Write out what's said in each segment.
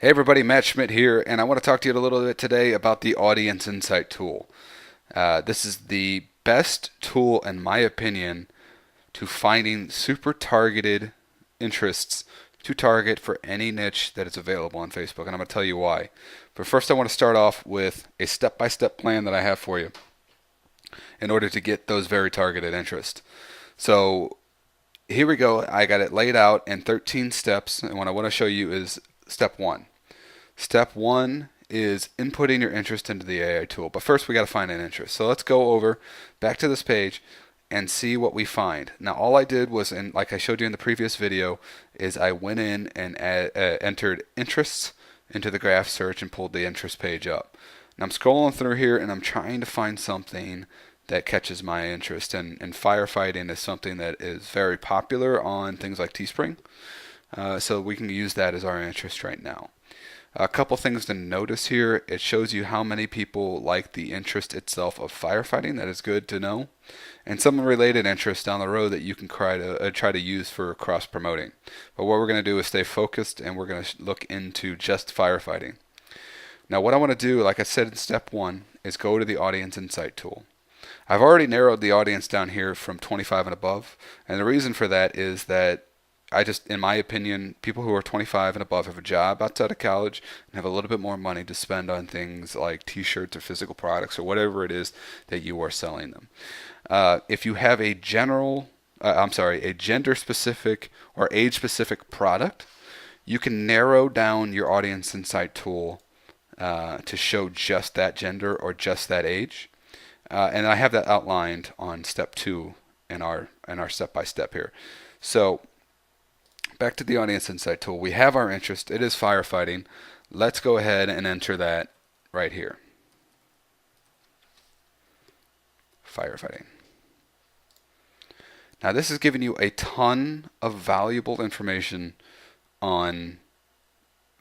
Hey everybody, Matt Schmidt here, and I want to talk to you a little bit today about the Audience Insight tool. This is the best tool, in my opinion, to finding super targeted interests to target for any niche that is available on Facebook, and I'm going to tell you why. But first, I want to start off with a step-by-step plan that I have for you in order to get those very targeted interests. So here we go. I got it laid out in 13 steps, and what I want to show you is step one. Step one is inputting your interest into the AI tool. But first we got to find an interest. So let's go over back to this page and see what we find. Now all I did was, like I showed you in the previous video, is I went in and entered interests into the graph search and pulled the interest page up. Now I'm scrolling through here and I'm trying to find something that catches my interest. And firefighting is something that is very popular on things like Teespring. So we can use that as our interest right now. A couple things to notice here. It shows you how many people like the interest itself of firefighting. That is good to know. And some related interests down the road that you can try to use for cross promoting. But what we're going to do is stay focused, and we're going to look into just firefighting. Now what I want to do, like I said in step one, is go to the Audience Insight tool. I've already narrowed the audience down here from 25 and above, and the reason for that is that in my opinion, people who are 25 and above have a job outside of college and have a little bit more money to spend on things like t-shirts or physical products or whatever it is that you are selling them. If you have a a gender-specific or age-specific product, you can narrow down your Audience Insight tool to show just that gender or just that age. And I have that outlined on step two in our step-by-step here. So back to the Audience Insight tool. We have our interest. It is firefighting. Let's go ahead and enter that right here. Firefighting. Now this is giving you a ton of valuable information on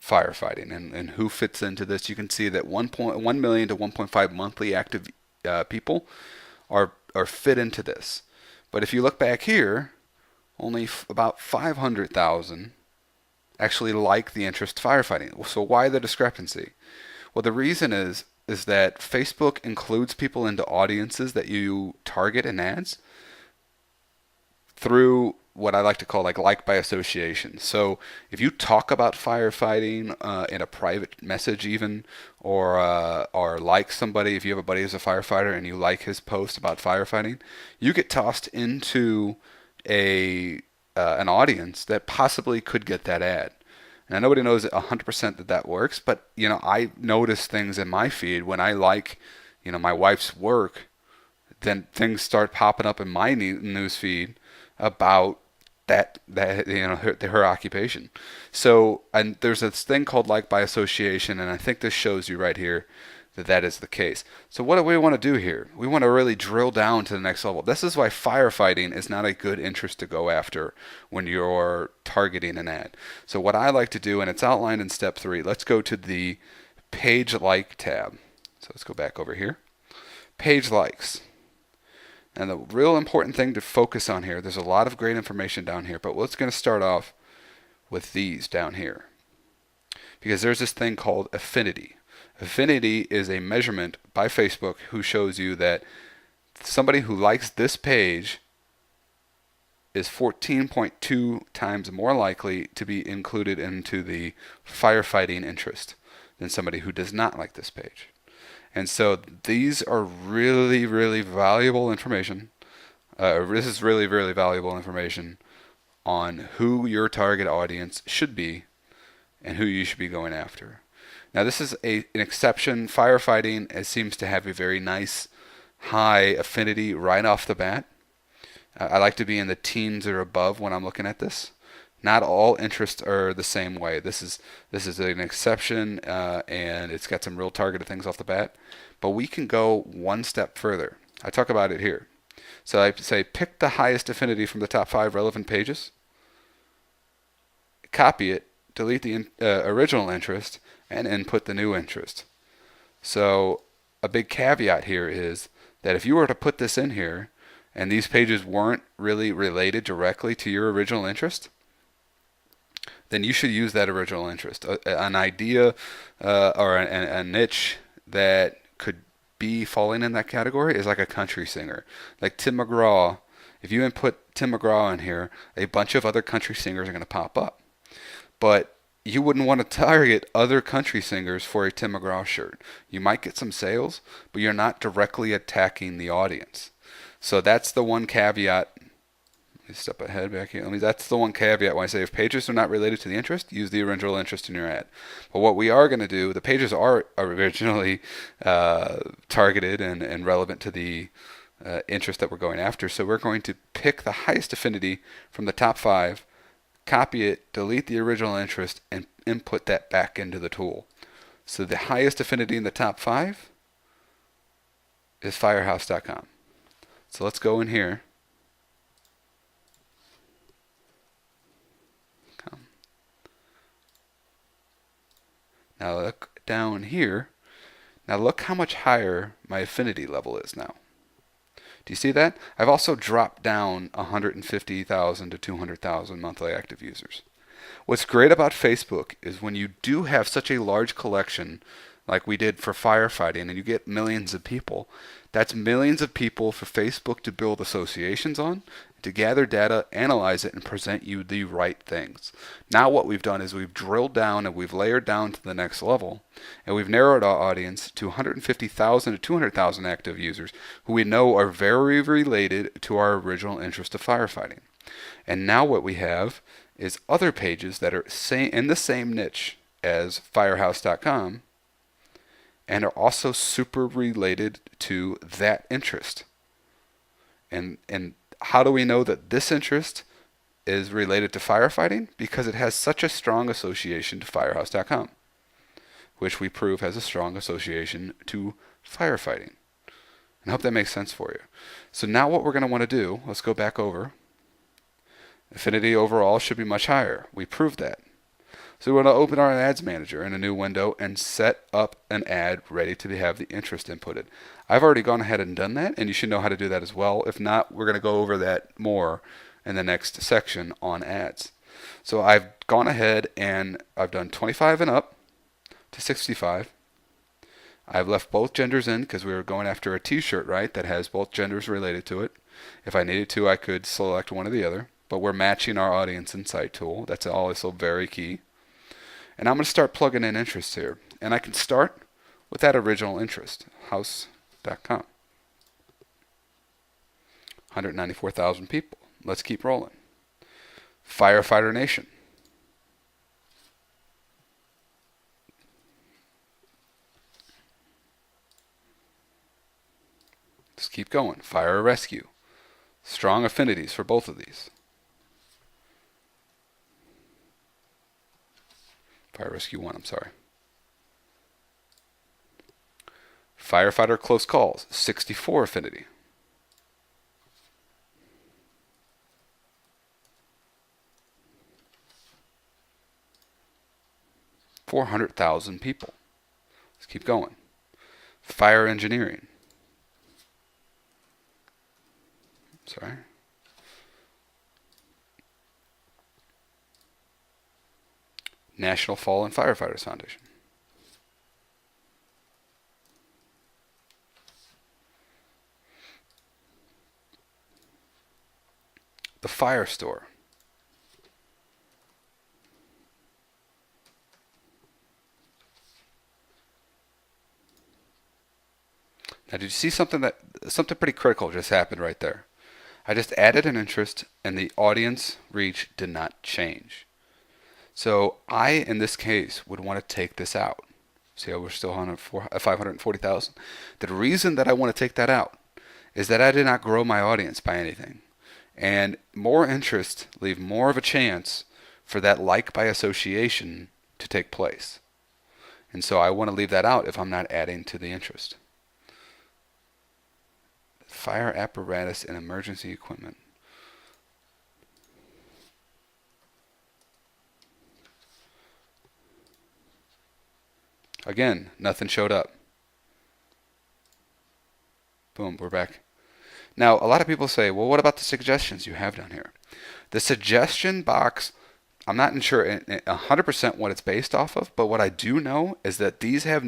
firefighting and who fits into this. You can see that 1 million to 1.5 monthly active people are fit into this. But if you look back here, only about 500,000 actually like the interest firefighting. So why the discrepancy? Well, the reason is that Facebook includes people into audiences that you target in ads through what I like to call like by association. So if you talk about firefighting in a private message even, or like somebody, if you have a buddy who's a firefighter and you like his post about firefighting, you get tossed into an audience that possibly could get that ad. Now nobody knows 100% that works, but I notice things in my feed when I like my wife's work, then things start popping up in my news feed about that her occupation. So, and there's this thing called like by association, and I think this shows you right here that is the case. So what do we want to do here? We want to really drill down to the next level. This is why firefighting is not a good interest to go after when you're targeting an ad. So what I like to do, and it's outlined in step 3, let's go to the page like tab. So let's go back over here. Page likes. And the real important thing to focus on here, there's a lot of great information down here, but we're going to start off with these down here. Because there's this thing called affinity. Affinity is a measurement by Facebook who shows you that somebody who likes this page is 14.2 times more likely to be included into the firefighting interest than somebody who does not like this page. And so these are really, really valuable information. This is really, really valuable information on who your target audience should be and who you should be going after. Now this is an exception. Firefighting, it seems to have a very nice high affinity right off the bat. I like to be in the teens or above when I'm looking at this. Not all interests are the same way. This is an exception, and it's got some real targeted things off the bat. But we can go one step further. I talk about it here. So I say pick the highest affinity from the top 5 relevant pages, copy it, delete the original interest, and input the new interest. So a big caveat here is that if you were to put this in here and these pages weren't really related directly to your original interest, then you should use that original interest. An idea or a niche that could be falling in that category is like a country singer, like Tim McGraw. If you input Tim McGraw in here, a bunch of other country singers are going to pop up. But you wouldn't want to target other country singers for a Tim McGraw shirt. You might get some sales, but you're not directly attacking the audience. So that's the one caveat. Let me step ahead back here. That's the one caveat when I say if pages are not related to the interest, use the original interest in your ad. But what we are going to do, the pages are originally targeted and relevant to the interest that we're going after. So we're going to pick the highest affinity from the top 5, copy it, delete the original interest, and input that back into the tool. So the highest affinity in the top 5 is firehouse.com. So let's go in here. Now look down here. Now look how much higher my affinity level is now. Do you see that? I've also dropped down 150,000 to 200,000 monthly active users. What's great about Facebook is when you do have such a large collection like we did for firefighting and you get millions of people, that's millions of people for Facebook to build associations on, to gather data, analyze it, and present you the right things. Now what we've done is we've drilled down and we've layered down to the next level, and we've narrowed our audience to 150,000 to 200,000 active users who we know are very related to our original interest of firefighting. And now what we have is other pages that are in the same niche as firehouse.com and are also super related to that interest. And how do we know that this interest is related to firefighting? Because it has such a strong association to firehouse.com, which we prove has a strong association to firefighting. And I hope that makes sense for you. So now what we're going to want to do, let's go back over. Affinity overall should be much higher. We proved that. So we want to open our ads manager in a new window and set up an ad ready to have the interest inputted. I've already gone ahead and done that, and you should know how to do that as well. If not, we're going to go over that more in the next section on ads. So I've gone ahead and I've done 25 and up to 65. I've left both genders in because we were going after a t-shirt, right, that has both genders related to it. If I needed to, I could select one or the other, but we're matching our audience insight tool. That's also very key. And I'm going to start plugging in interests here. And I can start with that original interest, house.com. 194,000 people. Let's keep rolling. Firefighter Nation. Let's keep going. Fire Rescue. Strong affinities for both of these. Fire Rescue 1, I'm sorry. Firefighter Close Calls, 64 affinity. $400,000 people. Let's keep going. Fire Engineering. Sorry. National Fallen Firefighters Foundation. The Fire Store. Now, did you see something pretty critical just happened right there? I just added an interest and the audience reach did not change. So I, in this case, would want to take this out. See how we're still on 540,000? The reason that I want to take that out is that I did not grow my audience by anything. And more interest leave more of a chance for that like by association to take place. And so I want to leave that out if I'm not adding to the interest. Fire apparatus and emergency equipment. Again, nothing showed up. Boom, we're back. Now, a lot of people say, well, what about the suggestions you have down here? The suggestion box I'm not sure 100% what it's based off of, but what I do know is that these have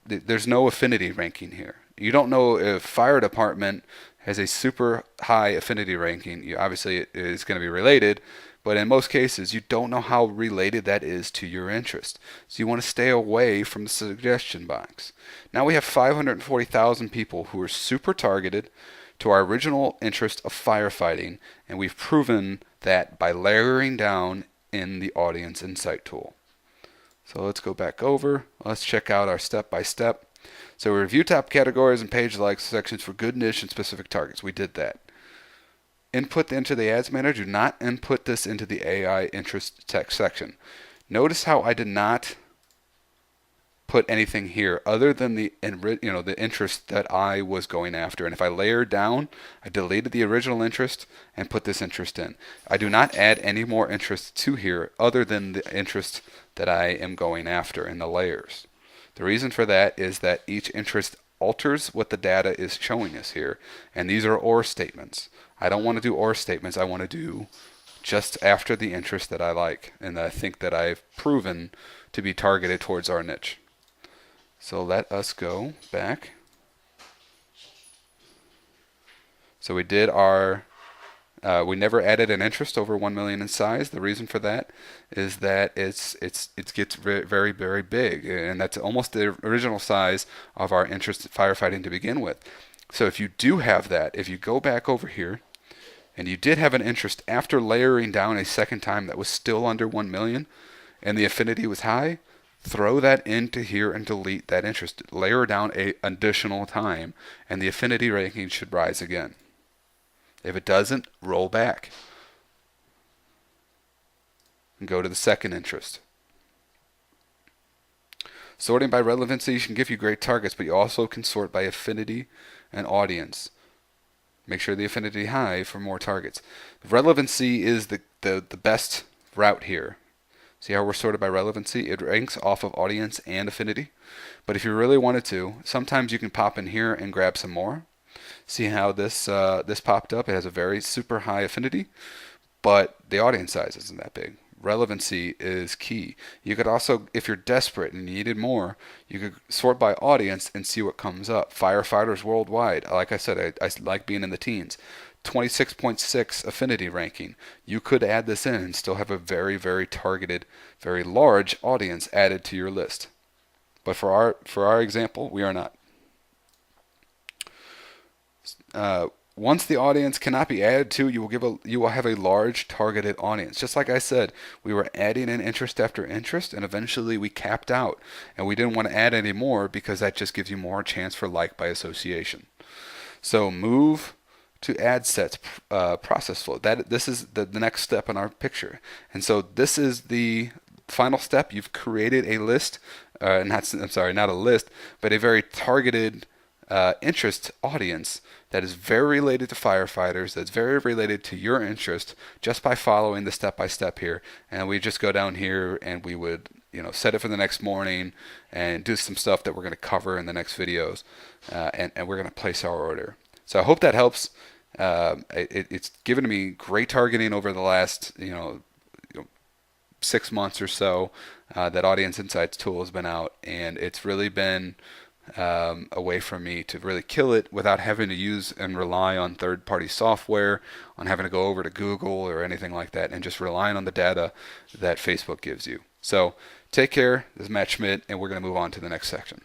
there's no affinity ranking here. You don't know if fire department has a super high affinity ranking. Obviously, it is going to be related, but in most cases, you don't know how related that is to your interest. So you want to stay away from the suggestion box. Now we have 540,000 people who are super targeted to our original interest of firefighting, and we've proven that by layering down in the audience insight tool. So let's go back over. Let's check out our step by step. So we review top categories and page likes sections for good niche and specific targets. We did that. Input into the ads manager. Do not input this into the AI interest text section. Notice how I did not put anything here other than the interest that I was going after. And if I layered down, I deleted the original interest and put this interest in. I do not add any more interest to here other than the interest that I am going after in the layers. The reason for that is that each interest alters what the data is showing us here, and these are OR statements. I don't want to do OR statements. I want to do just after the interest that I like and that I think that I've proven to be targeted towards our niche. So let us go back. So we did our, we never added an interest over 1 million in size. The reason for that is that it gets very, very big, and that's almost the original size of our interest firefighting to begin with. So if you do have that, if you go back over here, and you did have an interest after layering down a second time that was still under 1 million, and the affinity was high, throw that into here and delete that interest. Layer down an additional time, and the affinity ranking should rise again. If it doesn't, roll back and go to the second interest. Sorting by relevancy can give you great targets, but you also can sort by affinity and audience. Make sure the affinity high for more targets. Relevancy is the best route here. See how we're sorted by relevancy? It ranks off of audience and affinity. But if you really wanted to, sometimes you can pop in here and grab some more. See how this popped up? It has a very super high affinity, but the audience size isn't that big. Relevancy is key. You could also, if you're desperate and you needed more, you could sort by audience and see what comes up. Firefighters worldwide. Like I said, I like being in the teens. 26.6 affinity ranking. You could add this in and still have a very, very targeted, very large audience added to your list. But for our example, we are not. Once the audience cannot be added to, you will have a large targeted audience. Just like I said, we were adding in interest after interest, and eventually we capped out, and we didn't want to add any more because that just gives you more chance for like by association. So move to ad sets process flow. This is the next step in our picture, and so this is the final step. You've created a list, not a list, but a very targeted interest audience that is very related to firefighters, that's very related to your interest, just by following the step-by-step here. And we just go down here and we would set it for the next morning and do some stuff that we're going to cover in the next videos, and we're going to place our order. So I hope that helps. It's given me great targeting over the last 6 months or so that Audience Insights tool has been out, and it's really been a way for me to really kill it without having to use and rely on third-party software, on having to go over to Google or anything like that, and just relying on the data that Facebook gives you. So take care. This is Matt Schmidt, and we're going to move on to the next section.